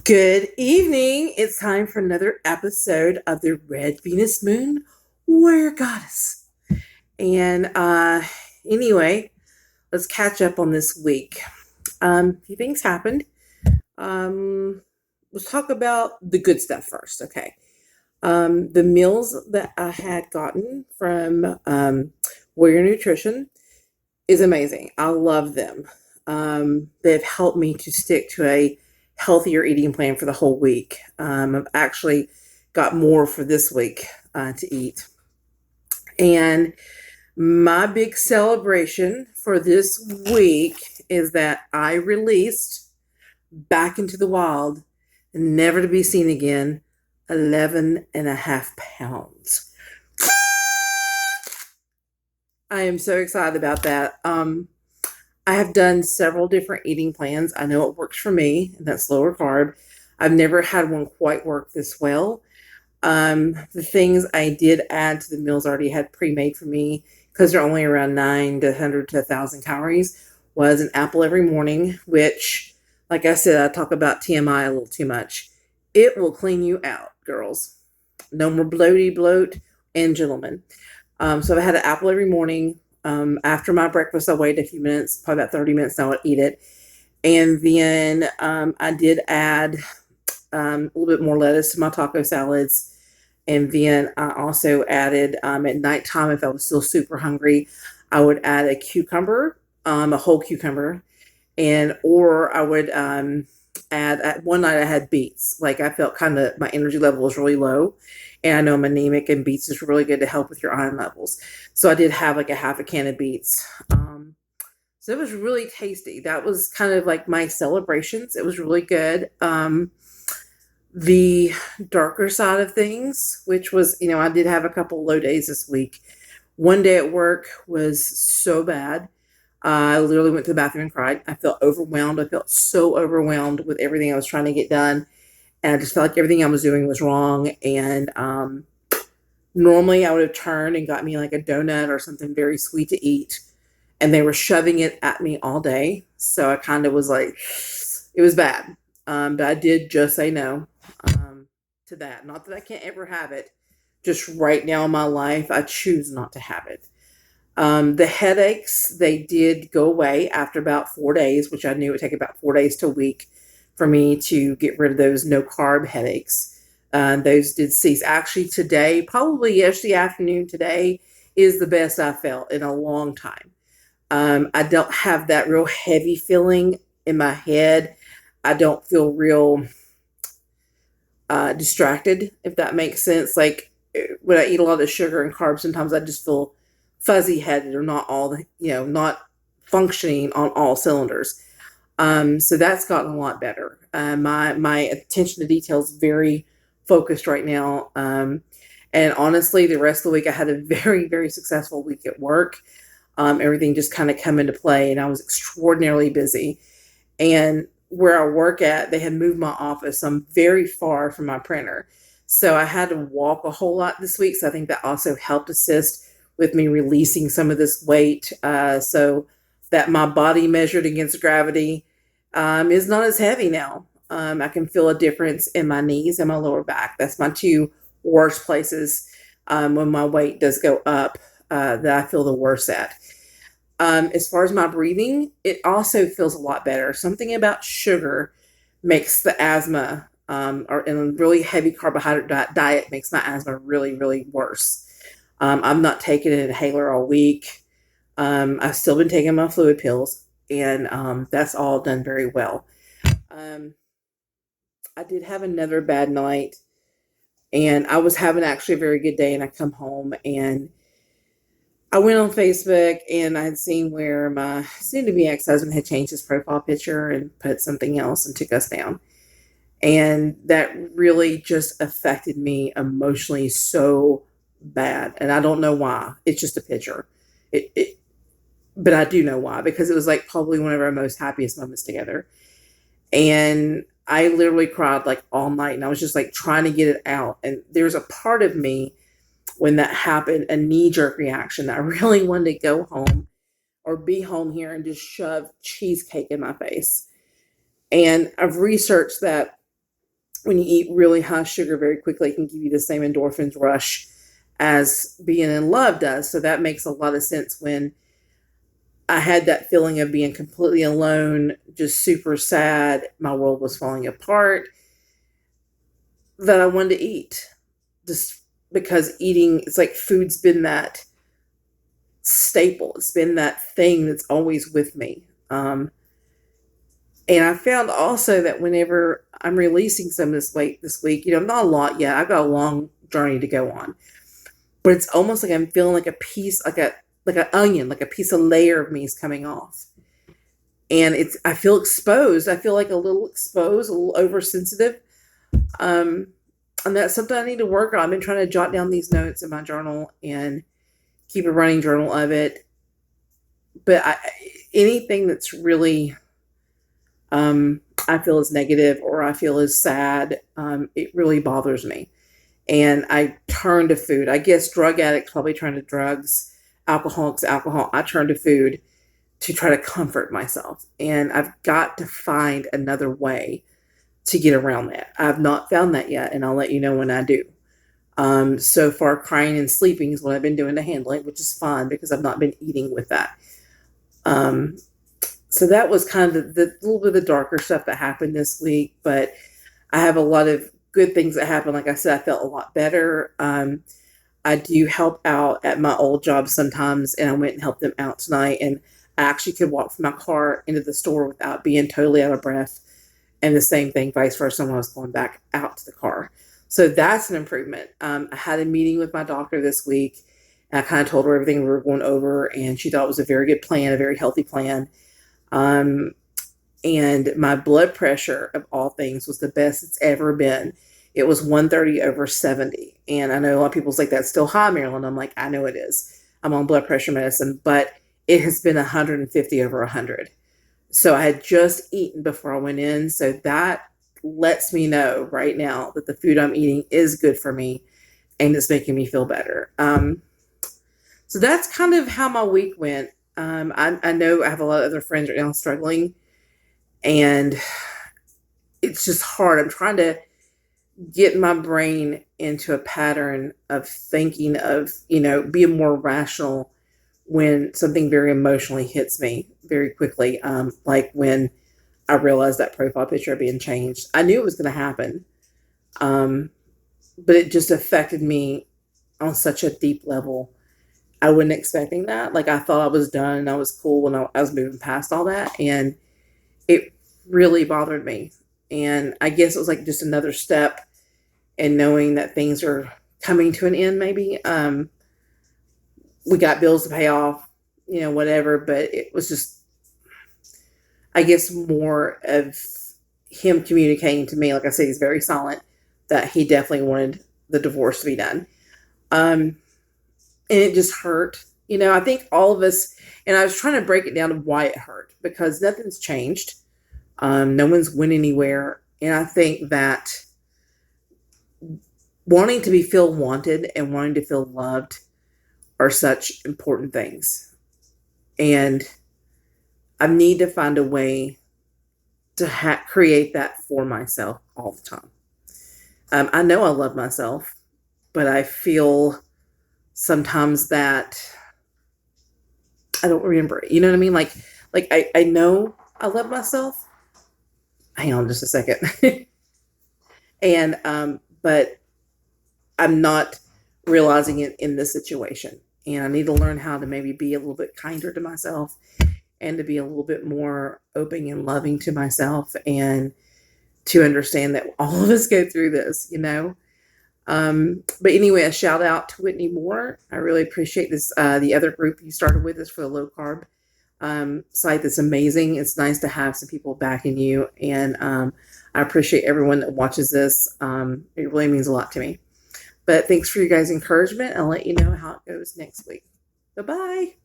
Good evening. It's time for another episode of the Red Venus Moon Warrior Goddess. And anyway, let's catch up on this week. A few things happened. Let's talk about the good stuff first, okay? The meals that I had gotten from Warrior Nutrition is amazing. I love them. They've helped me to stick to a healthier eating plan for the whole week. I've actually got more for this week to eat. And my big celebration for this week is that I released back into the wild, never to be seen again, 11 and a half pounds. I am so excited about that. I have done several different eating plans. I know it works for me, and that's lower carb. I've never had one quite work this well. The things I did add to the meals I already had pre-made for me, because they're only around 900 to 1,000 calories, was an apple every morning, which, like I said, I talk about TMI a little too much. It will clean you out, girls. No more bloat, and gentlemen. So I had an apple every morning. After my breakfast, I waited a few minutes, probably about 30 minutes, and I would eat it. And then I did add a little bit more lettuce to my taco salads. And then I also added at nighttime, if I was still super hungry, I would add a cucumber, a whole cucumber, or I would add. At one night I had beets. Like I felt kind of my energy level was really low, and I know I'm anemic, and beets is really good to help with your iron levels. So I did have like a half a can of beets. So it was really tasty. That was kind of like my celebrations. It was really good. The darker side of things, which was, I did have a couple low days this week. One day at work was so bad. I literally went to the bathroom and cried. I felt overwhelmed. I felt so overwhelmed with everything I was trying to get done. And I just felt like everything I was doing was wrong. And normally I would have turned and got me like a donut or something very sweet to eat. And they were shoving it at me all day. So I kind of was like, it was bad. But I did just say no to that. Not that I can't ever have it. Just right now in my life, I choose not to have it. The headaches, they did go away after about 4 days, which I knew it would take about 4 days to a week for me to get rid of those no carb headaches. Those did cease. Actually, today, probably yesterday afternoon, today is the best I felt in a long time. I don't have that real heavy feeling in my head. I don't feel real distracted, if that makes sense. Like when I eat a lot of sugar and carbs, sometimes I just feel fuzzy headed or not functioning on all cylinders. So that's gotten a lot better. My attention to detail is very focused right now. And honestly, the rest of the week I had a very, very successful week at work. Everything just kind of come into play, and I was extraordinarily busy. And where I work at, they had moved my office. So I'm very far from my printer. So I had to walk a whole lot this week. So I think that also helped assist with me releasing some of this weight, so that my body measured against gravity is not as heavy now. I can feel a difference in my knees and my lower back. That's my two worst places when my weight does go up, that I feel the worst at. As far as my breathing, it also feels a lot better. Something about sugar makes the asthma, or in a really heavy carbohydrate diet makes my asthma really, really worse. I'm not taking an inhaler all week. I've still been taking my fluid pills, and that's all done very well. Um, I did have another bad night, and I was having actually a very good day, and I come home and I went on Facebook, and I had seen where my soon-to-be ex-husband had changed his profile picture and put something else and took us down. And that really just affected me emotionally so bad. And I don't know why. It's just a picture. But I do know why, because it was like probably one of our most happiest moments together. And I literally cried like all night, and I was just like trying to get it out. And there's a part of me when that happened, a knee jerk reaction that I really wanted to go home or be home here and just shove cheesecake in my face. And I've researched that when you eat really high sugar very quickly, it can give you the same endorphins rush as being in love does. So that makes a lot of sense when I had that feeling of being completely alone, just super sad, my world was falling apart, that I wanted to eat. Just because eating, it's like food's been that staple. It's been that thing that's always with me. And I found also that whenever I'm releasing some of this weight this week, not a lot yet. I've got a long journey to go on, but it's almost like I'm feeling like a piece, like an onion, like a piece of layer of me is coming off, and I feel exposed. I feel like a little exposed, a little oversensitive, and that's something I need to work on. I've been trying to jot down these notes in my journal and keep a running journal of it, but anything that's really I feel is negative or I feel is sad, it really bothers me. And I turn to food. I guess drug addicts probably turn to drugs, alcoholics, alcohol. I turn to food to try to comfort myself. And I've got to find another way to get around that. I've not found that yet, and I'll let you know when I do. So far, crying and sleeping is what I've been doing to handle it, which is fine because I've not been eating with that. So that was kind of the little bit of the darker stuff that happened this week, but I have a lot of good things that happened. Like I said, I felt a lot better. I do help out at my old job sometimes, and I went and helped them out tonight, and I actually could walk from my car into the store without being totally out of breath, and the same thing vice versa when I was going back out to the car. So that's an improvement. I had a meeting with my doctor this week, and I kind of told her everything we were going over, and she thought it was a very good plan, a very healthy plan. And my blood pressure of all things was the best it's ever been. It was 130/70. And I know a lot of people's like, that's still high, Marilyn. I'm like, I know it is. I'm on blood pressure medicine, but it has been 150/100. So I had just eaten before I went in. So that lets me know right now that the food I'm eating is good for me and it's making me feel better. So that's kind of how my week went. I know I have a lot of other friends right now struggling, and it's just hard. I'm trying to get my brain into a pattern of thinking of, being more rational when something very emotionally hits me very quickly. Like when I realized that profile picture being changed. I knew it was going to happen, but it just affected me on such a deep level. I wasn't expecting that. Like I thought I was done and I was cool when I was moving past all that. And it really bothered me. And I guess it was like just another step in knowing that things are coming to an end, maybe. We got bills to pay off, whatever. But it was just, I guess, more of him communicating to me. Like I say, he's very silent that he definitely wanted the divorce to be done. And it just hurt. I think all of us, and I was trying to break it down to why it hurt because nothing's changed. No one's went anywhere. And I think that wanting to feel wanted and wanting to feel loved are such important things. And I need to find a way to create that for myself all the time. I know I love myself, but I feel sometimes that I don't remember it. You know what I mean? Like I know I love myself. Hang on just a second. And but I'm not realizing it in this situation. And I need to learn how to maybe be a little bit kinder to myself and to be a little bit more open and loving to myself and to understand that all of us go through this, But anyway, a shout out to Whitney Moore. I really appreciate this. The other group you started with is for the low carb site. That's amazing. It's nice to have some people backing you. And I appreciate everyone that watches this. It really means a lot to me. But thanks for your guys' encouragement. I'll let you know how it goes next week. Bye-bye.